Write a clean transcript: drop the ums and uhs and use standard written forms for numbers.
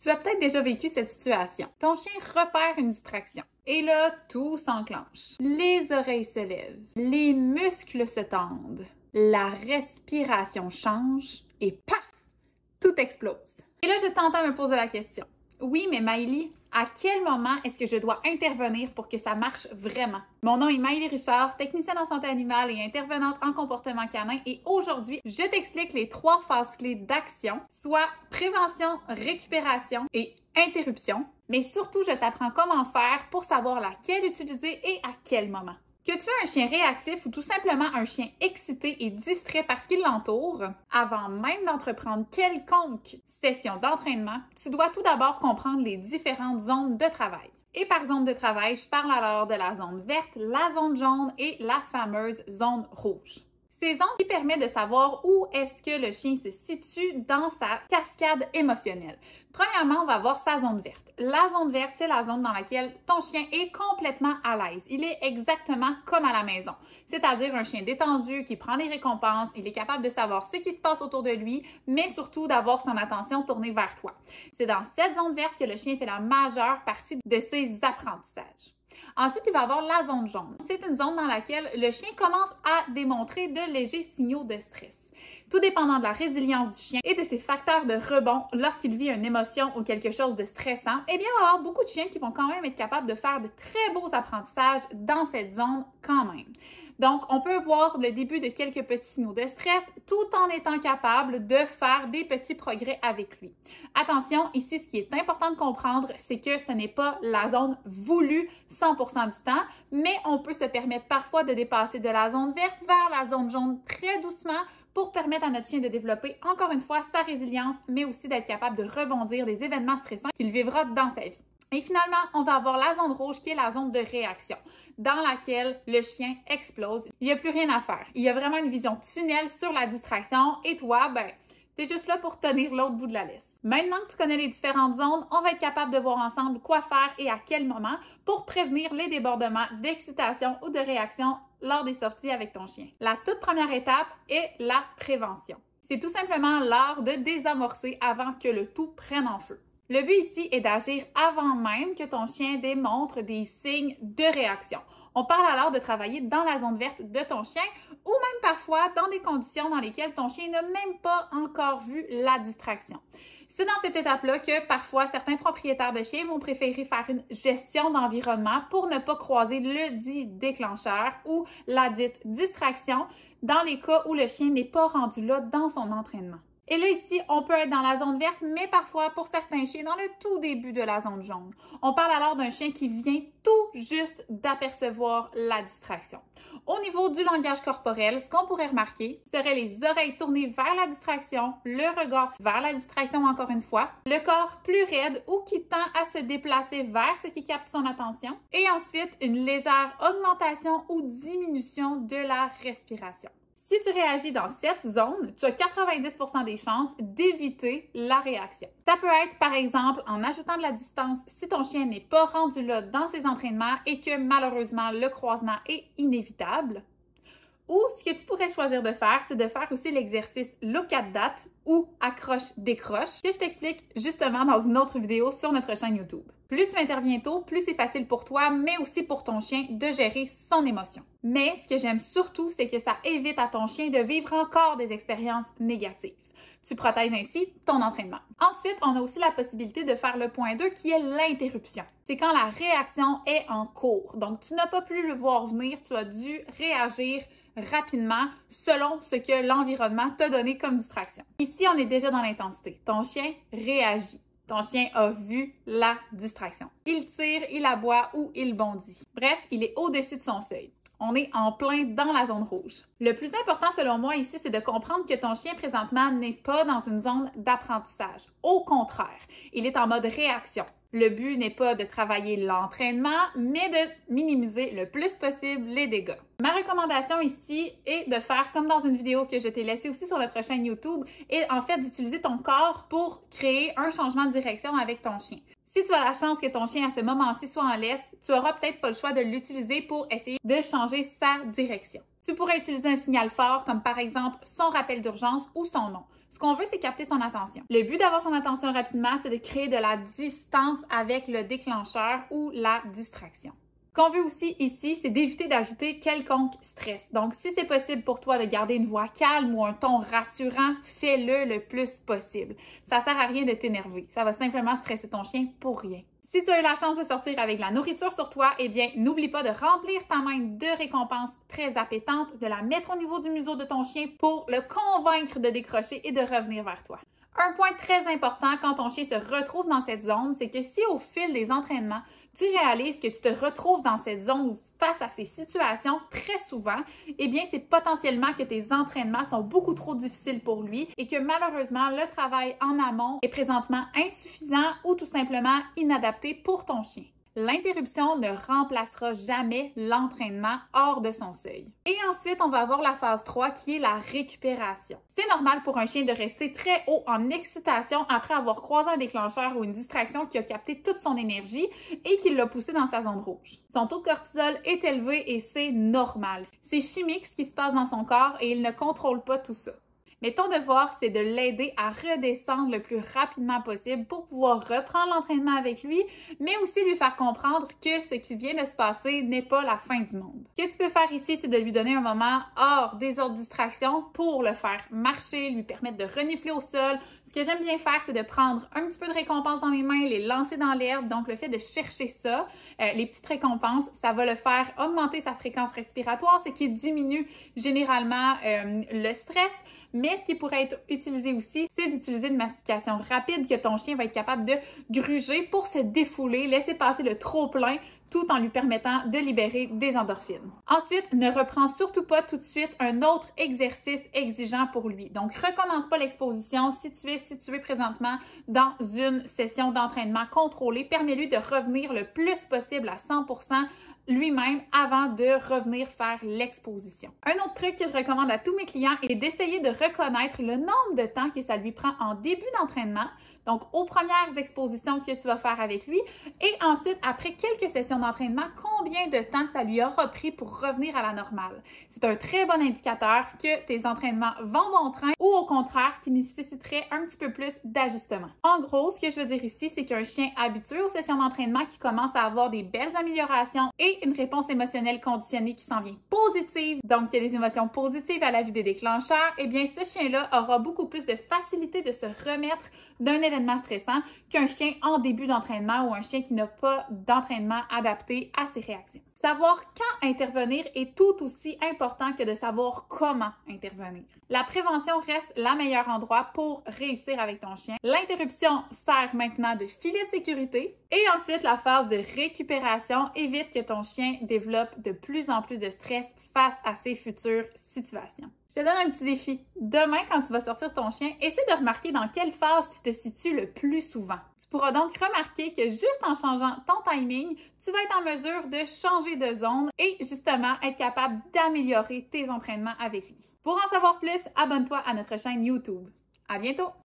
Tu as peut-être déjà vécu cette situation. Ton chien repère une distraction. Et là, tout s'enclenche. Les oreilles se lèvent, les muscles se tendent, la respiration change et paf! Tout explose. Et là, je t'entends me poser la question. Oui, mais Maëlie, à quel moment est-ce que je dois intervenir pour que ça marche vraiment? Mon nom est Maëlie Richard, technicienne en santé animale et intervenante en comportement canin, et aujourd'hui, je t'explique les 3 phases clés d'action, soit prévention, récupération et interruption, mais surtout, je t'apprends comment faire pour savoir laquelle utiliser et à quel moment. Que tu aies un chien réactif ou tout simplement un chien excité et distrait parce qu'il l'entoure, avant même d'entreprendre quelconque session d'entraînement, tu dois tout d'abord comprendre les différentes zones de travail. Et par zone de travail, je parle alors de la zone verte, la zone jaune et la fameuse zone rouge. Ces zones qui permettent de savoir où est-ce que le chien se situe dans sa cascade émotionnelle. Premièrement, on va voir sa zone verte. La zone verte, c'est la zone dans laquelle ton chien est complètement à l'aise. Il est exactement comme à la maison, c'est-à-dire un chien détendu qui prend des récompenses, il est capable de savoir ce qui se passe autour de lui, mais surtout d'avoir son attention tournée vers toi. C'est dans cette zone verte que le chien fait la majeure partie de ses apprentissages. Ensuite, il va avoir la zone jaune. C'est une zone dans laquelle le chien commence à démontrer de légers signaux de stress. Tout dépendant de la résilience du chien et de ses facteurs de rebond lorsqu'il vit une émotion ou quelque chose de stressant, eh bien, il va y avoir beaucoup de chiens qui vont quand même être capables de faire de très beaux apprentissages dans cette zone quand même. Donc, on peut voir le début de quelques petits signaux de stress tout en étant capable de faire des petits progrès avec lui. Attention, ici, ce qui est important de comprendre, c'est que ce n'est pas la zone voulue 100% du temps, mais on peut se permettre parfois de dépasser de la zone verte vers la zone jaune très doucement pour permettre à notre chien de développer encore une fois sa résilience, mais aussi d'être capable de rebondir des événements stressants qu'il vivra dans sa vie. Et finalement, on va avoir la zone rouge qui est la zone de réaction, dans laquelle le chien explose. Il n'y a plus rien à faire. Il y a vraiment une vision tunnel sur la distraction et toi, ben, tu es juste là pour tenir l'autre bout de la laisse. Maintenant que tu connais les différentes zones, on va être capable de voir ensemble quoi faire et à quel moment pour prévenir les débordements d'excitation ou de réaction lors des sorties avec ton chien. La toute première étape est la prévention. C'est tout simplement l'art de désamorcer avant que le tout prenne en feu. Le but ici est d'agir avant même que ton chien démontre des signes de réaction. On parle alors de travailler dans la zone verte de ton chien ou même parfois dans des conditions dans lesquelles ton chien n'a même pas encore vu la distraction. C'est dans cette étape-là que parfois certains propriétaires de chiens vont préférer faire une gestion d'environnement pour ne pas croiser le dit déclencheur ou la dite distraction dans les cas où le chien n'est pas rendu là dans son entraînement. Et là, ici, on peut être dans la zone verte, mais parfois, pour certains chiens, dans le tout début de la zone jaune. On parle alors d'un chien qui vient tout juste d'apercevoir la distraction. Au niveau du langage corporel, ce qu'on pourrait remarquer serait les oreilles tournées vers la distraction, le regard vers la distraction encore une fois, le corps plus raide ou qui tend à se déplacer vers ce qui capte son attention, et ensuite une légère augmentation ou diminution de la respiration. Si tu réagis dans cette zone, tu as 90% des chances d'éviter la réaction. Ça peut être, par exemple, en ajoutant de la distance si ton chien n'est pas rendu là dans ses entraînements et que malheureusement le croisement est inévitable. Ou ce que tu pourrais choisir de faire, c'est de faire aussi l'exercice Look at That ou accroche-décroche que je t'explique justement dans une autre vidéo sur notre chaîne YouTube. Plus tu interviens tôt, plus c'est facile pour toi, mais aussi pour ton chien de gérer son émotion. Mais ce que j'aime surtout, c'est que ça évite à ton chien de vivre encore des expériences négatives. Tu protèges ainsi ton entraînement. Ensuite, on a aussi la possibilité de faire le point 2 qui est l'interruption. C'est quand la réaction est en cours. Donc, tu n'as pas pu le voir venir, tu as dû réagir rapidement selon ce que l'environnement t'a donné comme distraction. Ici, on est déjà dans l'intensité. Ton chien réagit. Ton chien a vu la distraction. Il tire, il aboie ou il bondit. Bref, il est au-dessus de son seuil. On est en plein dans la zone rouge. Le plus important selon moi ici, c'est de comprendre que ton chien présentement n'est pas dans une zone d'apprentissage. Au contraire, il est en mode réaction. Le but n'est pas de travailler l'entraînement, mais de minimiser le plus possible les dégâts. Ma recommandation ici est de faire comme dans une vidéo que je t'ai laissée aussi sur notre chaîne YouTube et en fait d'utiliser ton corps pour créer un changement de direction avec ton chien. Si tu as la chance que ton chien à ce moment-ci soit en laisse, tu n'auras peut-être pas le choix de l'utiliser pour essayer de changer sa direction. Tu pourrais utiliser un signal fort comme par exemple son rappel d'urgence ou son nom. Ce qu'on veut, c'est capter son attention. Le but d'avoir son attention rapidement, c'est de créer de la distance avec le déclencheur ou la distraction. Ce qu'on veut aussi ici, c'est d'éviter d'ajouter quelconque stress. Donc, si c'est possible pour toi de garder une voix calme ou un ton rassurant, fais-le le plus possible. Ça sert à rien de t'énerver. Ça va simplement stresser ton chien pour rien. Si tu as eu la chance de sortir avec de la nourriture sur toi, eh bien, n'oublie pas de remplir ta main de récompenses très appétantes, de la mettre au niveau du museau de ton chien pour le convaincre de décrocher et de revenir vers toi. Un point très important quand ton chien se retrouve dans cette zone, c'est que si au fil des entraînements, tu réalises que tu te retrouves dans cette zone ou face à ces situations très souvent, eh bien, c'est potentiellement que tes entraînements sont beaucoup trop difficiles pour lui et que malheureusement, le travail en amont est présentement insuffisant ou tout simplement inadapté pour ton chien. L'interruption ne remplacera jamais l'entraînement hors de son seuil. Et ensuite, on va avoir la phase 3 qui est la récupération. C'est normal pour un chien de rester très haut en excitation après avoir croisé un déclencheur ou une distraction qui a capté toute son énergie et qui l'a poussé dans sa zone rouge. Son taux de cortisol est élevé et c'est normal. C'est chimique ce qui se passe dans son corps et il ne contrôle pas tout ça. Mais ton devoir, c'est de l'aider à redescendre le plus rapidement possible pour pouvoir reprendre l'entraînement avec lui, mais aussi lui faire comprendre que ce qui vient de se passer n'est pas la fin du monde. Ce que tu peux faire ici, c'est de lui donner un moment hors des autres distractions pour le faire marcher, lui permettre de renifler au sol. Ce que j'aime bien faire, c'est de prendre un petit peu de récompense dans mes mains, les lancer dans l'herbe. Donc, le fait de chercher ça, les petites récompenses, ça va le faire augmenter sa fréquence respiratoire, ce qui diminue généralement le stress. Mais ce qui pourrait être utilisé aussi, c'est d'utiliser une mastication rapide que ton chien va être capable de gruger pour se défouler, laisser passer le trop-plein tout en lui permettant de libérer des endorphines. Ensuite, ne reprends surtout pas tout de suite un autre exercice exigeant pour lui. Donc, recommence pas l'exposition si tu es situé présentement dans une session d'entraînement contrôlée. Permets-lui de revenir le plus possible à 100% lui-même avant de revenir faire l'exposition. Un autre truc que je recommande à tous mes clients est d'essayer de reconnaître le nombre de temps que ça lui prend en début d'entraînement, donc aux premières expositions que tu vas faire avec lui, et ensuite, après quelques sessions d'entraînement, combien de temps ça lui aura pris pour revenir à la normale. C'est un très bon indicateur que tes entraînements vont bon train ou au contraire, qui nécessiterait un petit peu plus d'ajustement. En gros, ce que je veux dire ici, c'est qu'un chien habitué aux sessions d'entraînement qui commence à avoir des belles améliorations et une réponse émotionnelle conditionnée qui s'en vient positive, donc il y a des émotions positives à la vue des déclencheurs, eh bien ce chien-là aura beaucoup plus de facilité de se remettre d'un événement stressant qu'un chien en début d'entraînement ou un chien qui n'a pas d'entraînement adapté à ses réactions. Savoir quand intervenir est tout aussi important que de savoir comment intervenir. La prévention reste le meilleur endroit pour réussir avec ton chien. L'interruption sert maintenant de filet de sécurité. Et ensuite, la phase de récupération évite que ton chien développe de plus en plus de stress face à ses futures situations. Je te donne un petit défi. Demain, quand tu vas sortir ton chien, essaie de remarquer dans quelle phase tu te situes le plus souvent. Tu pourras donc remarquer que juste en changeant ton timing, tu vas être en mesure de changer de zone et justement être capable d'améliorer tes entraînements avec lui. Pour en savoir plus, abonne-toi à notre chaîne YouTube. À bientôt!